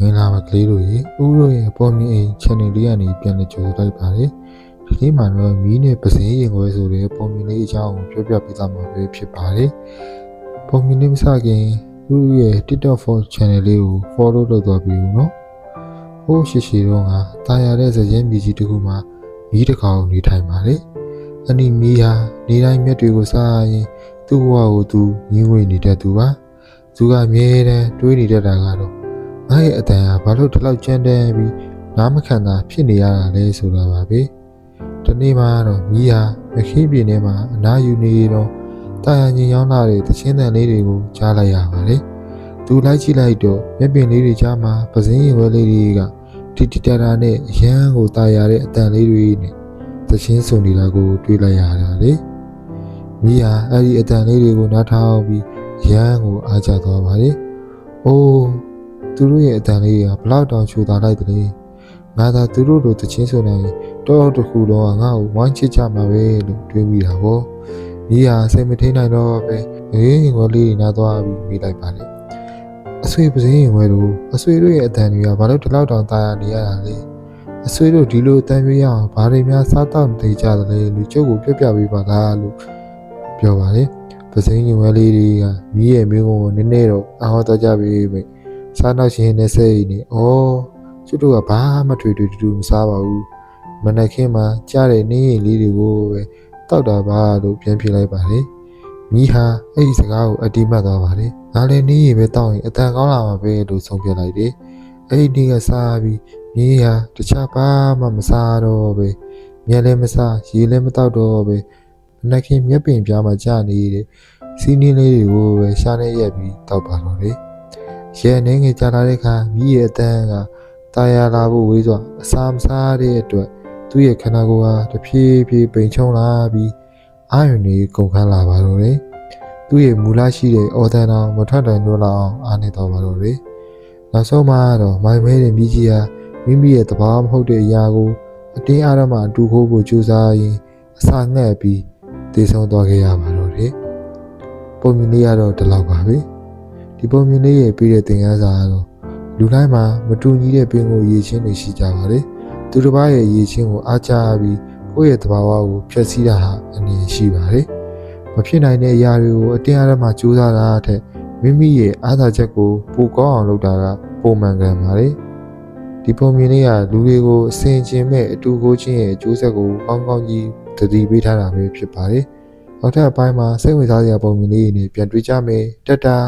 မင်္ဂလာပါကလေးတို့ရေဦးတို့ရဲ့ပေါ်မြင်အိမ် channel လေးကနေပြန်လည်ကြိုဆိုလိုက်ပါတယ်ဒီနေ့မှာတော့မီးနဲ့ပစင်းရင်ခွဲဆိုတဲ့ပေါ်မြင်လေးအကြောင်းကိုပြောပြပေးသွားမှာပဲဖြစ်ပါတယ်ပေါ်မြင်လေးမစခင်ဦးရဲ့ TikTok for channel လေးကို follow လုပ်သွားပြီးဦးနော်ဟိုးရှိတော့ကတာယာတဲ့ဇယင်းပြည်ကြီးတစ်ခုမှာမီးတစ်ကောင်နေထိုင်ပါတယ်အနီမီးဟာနေတိုင်းမြက်တွေကိုစားရင်သူ့ဘဝကိုသူညှင်းဝေနေတတ်သူပါသူကအမြဲတမ်းတွေးနေတတ်တာကတော့ငါရဲ့အတန်ဟာဘာလို့ဒီလောက်ကြမ်းတမ်းပြီးနားမခံတာဖြစ်နေရတာလဲဆိုတာပါပဲဒီနေ့မှတော့မီးဟာမခင်းပြင်းထဲမှာအနားယူနေတော့တာယာညင်ရောင်းလာတဲ့သချင်းတန်လေးတွေကိုကြားလိုက်ရပါတယ်သူလိုက်ကြည့်လိုက်တော့မျက်ပင်လေးတွေကြားမှာပစင်းရင်ဝဲလေးတွေကတီတာတာနဲ့အရန်ကိုတာယာတဲ့အတန်လေးတွေနဲ့သချင်းစုံနေတာကိုတွေးလိုက်ရတာလေမီးဟာအဲ့ဒီအတန်လေးတွေကိုနားထောင်ပြီးရန်ကိုအားကျသွားပါတယ်အိုးသူတို့ရဲ့အတန်လေးကဘလောက်တောင်ချူတာလိုက်တယ်ငါသာသူတို့လိုတချင်းဆိုနေတော့တစ်ခုလုံးကငါ့ကိုဝိုင်းချစ်ကြမှာပဲလို့တွေးမိတာပေါ့မီးဟာစိတ်မထိန်နိုင်တော့ပဲငေါ်လေးနားသွားပြီးမိလိုက်ပါတယ်အဆွေပစင်းရင်ဝဲတို့အဆွေတို့ရဲ့အတန်တွေကဘာလို့ဒီလောက်တောင်တာယာနေရတာလဲအဆွေတို့ဒီလိုအတန်ပြရအောင်ဘာတွေများစားတော့နေကြတယ်လဲလူကျုပ်ကိုပြပြပေးပါလားလို့ပြောပါတယ်ပစင်းရင်ဝဲလေးတွေကမီးရဲ့မင်းကိုနည်းနည်းတော့အဟောတော့ကြပြီမိစားနောက်ရှင်နဲ့စိတ်နေဩကျွတ်တို့ကဘာမှထွေတူမစားပါဘူးမနက်ခင်းမှာကြားတဲ့နင်းရင်လေးတွေကိုပဲတောက်တာပါလို့ပြန်ဖြေလိုက်ပါတယ်မီးဟာအဲ့ဒီစကားကိုအတိမတ်သွားပါတယ်ငါလည်းနင်းရင်ပဲတောက်ရင်အတန်ကောင်းလာမှာပဲလို့ဆုံးဖြတ်လိုက်တယ်အဲ့ဒီကစားပြီးမီးဟာတခြားဘာမှမစားတော့ပဲမြက်လည်းမစားရေလည်းမတောက်တော့ပဲမနက်ခင်းမျက်ပင်ပြားမှာကြာနေတဲ့စီးနင်းလေးတွေကိုပဲရှားနေရက်ပြီးတောက်ပါတော့တယ်ရဲနေငယ်ကြာလာတဲ့အခါမိရဲ့အတန်းကတာယာလာဖို့ဝေးစွာအစာမစားတဲ့အတွက်သူ့ရဲ့ခန္ဓာကိုယ်ဟာတဖြည်းဖြည်းပိန်ချုံလာပြီးအာရုံတွေကုန်ခန်းလာပါတော့တယ်သူ့ရဲ့မူလရှိတဲ့အော်တန်တော်မထွက်တိုင်တော့လောက်အောင်အားနေတော့ပါတော့တယ်နောက်ဆုံးမှာတော့မိုင်မဲတဲ့မိကြီးဟာမိမိရဲ့တဘာမဟုတ်တဲ့အရာကိုအတင်းအားရမှအတူခိုးဖို့ကြိုးစားရင်အစာငှက်ပြီးတေဆုံးသွားခဲ့ရပါတော့တယ်ပုံမြင်လေးကတော့ဒီလောက်ပါပဲဒီပုံမြင်လေးရဲ့ပြီးတဲ့သင်ခန်းစာကတော့လူတိုင်းမှာမတူညီတဲ့ပင်ကိုရည်ချင်းတွေရှိကြပါတယ်သူတစ်ပါးရဲ့ရည်ချင်းကိုအားကျပြီးကိုယ့်ရဲ့သဘာဝကိုဖျက်ဆီးတာဟာအနည်းရှိပါတယ်မဖြစ်နိုင်တဲ့အရာတွေကိုအတင်းအဓမ္မကြိုးစားတာအထက်မိမိရဲ့အားသာချက်ကိုပိုကောင်းအောင်လုပ်တာကပုံမှန်ကန်ပါတယ်ဒီပုံမြင်လေးကလူတွေကိုအစင်ကျင်မဲ့အတူကိုချင်းရဲ့အကျိုးဆက်ကိုကောင်းကောင်းကြီးသတိပေးထားတာပဲဖြစ်ပါတယ်နောက်ထပ်အပိုင်းမှာစိတ်ဝင်စားစရာပုံမြင်လေးတွေနဲ့ပြန်တွေ့ကြမယ်တတာ